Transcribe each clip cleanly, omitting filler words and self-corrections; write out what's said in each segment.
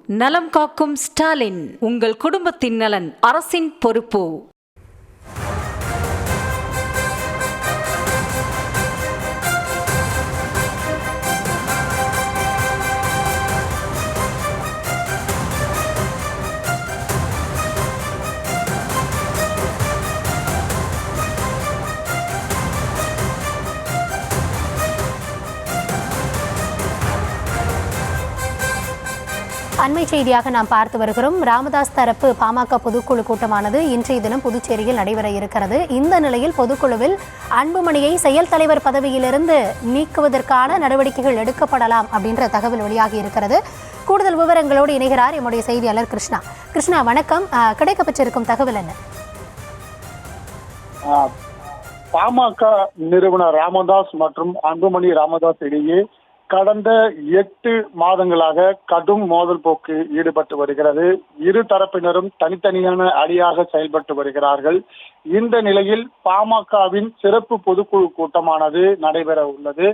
நலம் காக்கும் ஸ்டாலின், உங்கள் குடும்பத்தின் நலன் அரசின் பொறுப்பு. அண்மை செய்தியாக நாம் பார்த்து வருகிறோம். ராமதாஸ் தரப்பு பாமக பொதுக்குழு கூட்டமானது இன்றைய தினம் புதுச்சேரியில் நடைபெற இருக்கிறது. இந்த நிலையில் பொதுக்குழுவில் அன்புமணியை செயல் தலைவர் பதவியிலிருந்து நீக்குவதற்கான நடவடிக்கைகள் எடுக்கப்படலாம் அப்படின்ற தகவல் வெளியாகி இருக்கிறது. கூடுதல் விவரங்களோடு இணைகிறார் எம்முடைய செய்தியாளர் கிருஷ்ணா. கிருஷ்ணா, வணக்கம். கிடைக்கப்பெற்றிருக்கும் தகவல் என்ன? பாமக நிறுவனர் ராமதாஸ் மற்றும் அன்புமணி ராமதாஸ் இடையே கடந்த 8 மாதங்களாக கடும் மோதல் போக்கு ஈடுபட்டு வருகிறது. இரு தரப்பினரும் தனித்தனியான அணியாக செயல்பட்டு வருகிறார்கள். இந்த நிலையில் பாமகவின் சிறப்பு பொதுக்குழு கூட்டமானது நடைபெற உள்ளது.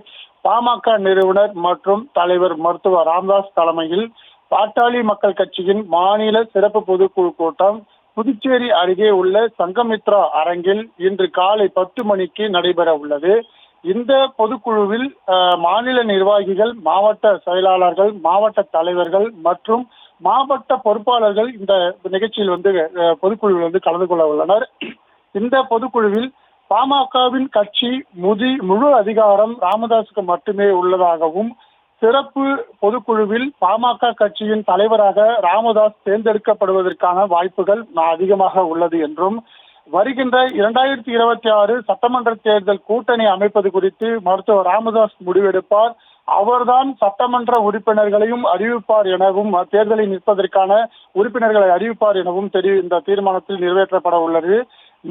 பாமக நிறுவனர் மற்றும் தலைவர் மருத்துவர் ராமதாஸ் தலைமையில் பாட்டாளி மக்கள் கட்சியின் மாநில சிறப்பு பொதுக்குழு கூட்டம் புதுச்சேரி அருகே உள்ள சங்கமித்ரா அரங்கில் இன்று காலை 10 மணிக்கு நடைபெற உள்ளது. இந்த பொதுக்குழுவில் மாநில நிர்வாகிகள், மாவட்ட செயலாளர்கள், மாவட்ட தலைவர்கள் மற்றும் மாவட்ட பொறுப்பாளர்கள் இந்த நிகழ்ச்சியில் பொதுக்குழுவில் கலந்து கொள்ள உள்ளனர். இந்த பொதுக்குழுவில் பாமகவின் கட்சி முழு அதிகாரம் ராமதாஸுக்கு மட்டுமே உள்ளதாகவும், சிறப்பு பொதுக்குழுவில் பாமக கட்சியின் தலைவராக ராமதாஸ் தேர்ந்தெடுக்கப்படுவதற்கான வாய்ப்புகள் அதிகமாக உள்ளது என்றும், வருகின்ற 2026 சட்டமன்ற தேர்தல் கூட்டணி அமைப்பது குறித்து மருத்துவர் ராமதாஸ் முடிவெடுப்பார். அவர்தான் சட்டமன்ற உறுப்பினர்களையும் அறிவிப்பார் எனவும், தேர்தலில் நிற்பதற்கான உறுப்பினர்களை அறிவிப்பார் எனவும் இந்த தீர்மானத்தில் நிறைவேற்றப்பட உள்ளது.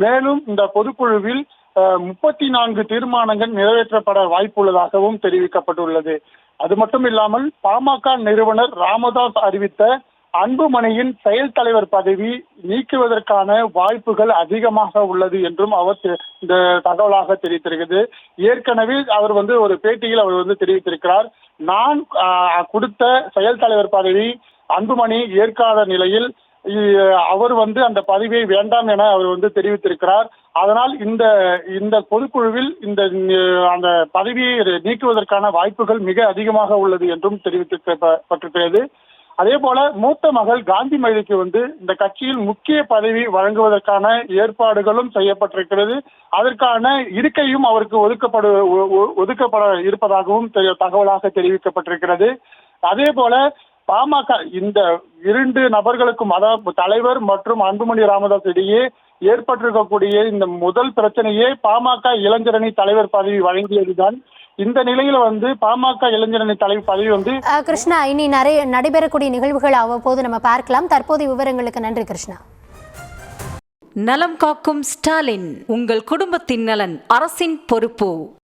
மேலும் இந்த பொதுக்குழுவில் 34 தீர்மானங்கள் நிறைவேற்றப்பட வாய்ப்புள்ளதாகவும் தெரிவிக்கப்பட்டுள்ளது. அது மட்டும் இல்லாமல் பாமக நிறுவனர் ராமதாஸ் அறிவித்த அன்புமணியின் செயல் தலைவர் பதவி நீக்குவதற்கான வாய்ப்புகள் அதிகமாக உள்ளது என்றும் அவர் இந்த தகவலாக தெரிவித்திருக்கிறது. ஏற்கனவே அவர் ஒரு பேட்டியில் அவர் தெரிவித்திருக்கிறார், நான் கொடுத்த செயல் தலைவர் பதவி அன்புமணி ஏற்காத நிலையில் அவர் அந்த பதவியை வேண்டாம் என அவர் தெரிவித்திருக்கிறார். அதனால் இந்த பொதுக்குழுவில் அந்த பதவியை நீக்குவதற்கான வாய்ப்புகள் மிக அதிகமாக உள்ளது என்றும் தெரிவிக்கப்பட்டிருக்கிறது. அதே போல மூத்த மகள் காந்திமதிக்கு இந்த கட்சியில் முக்கிய பதவி வழங்குவதற்கான ஏற்பாடுகளும் செய்யப்பட்டிருக்கிறது. அதற்கான இருக்கையும் அவருக்கு ஒதுக்கப்பட இருப்பதாகவும் தகவலாக தெரிவிக்கப்பட்டிருக்கிறது. அதே போல பாமக இந்த 2 நபர்களுக்கும், அதாவது தலைவர் மற்றும் அன்புமணி ராமதாஸ் இடையே ஏற்பட்டிருக்கக்கூடிய இந்த முதல் பிரச்சனையே பாமக இளைஞரணி தலைவர் பதவி வழங்கியதுதான். இந்த நிலையில பாமக இளைஞரணி தலைவர் பதவி கிருஷ்ணா, இனி நடைபெறக்கூடிய நிகழ்வுகள் அவ்வப்போது நம்ம பார்க்கலாம். தற்போதைய விவரங்களுக்கு நன்றி கிருஷ்ணா. நலம் காக்கும் ஸ்டாலின், உங்கள் குடும்பத்தின் நலன் அரசின் பொறுப்பு.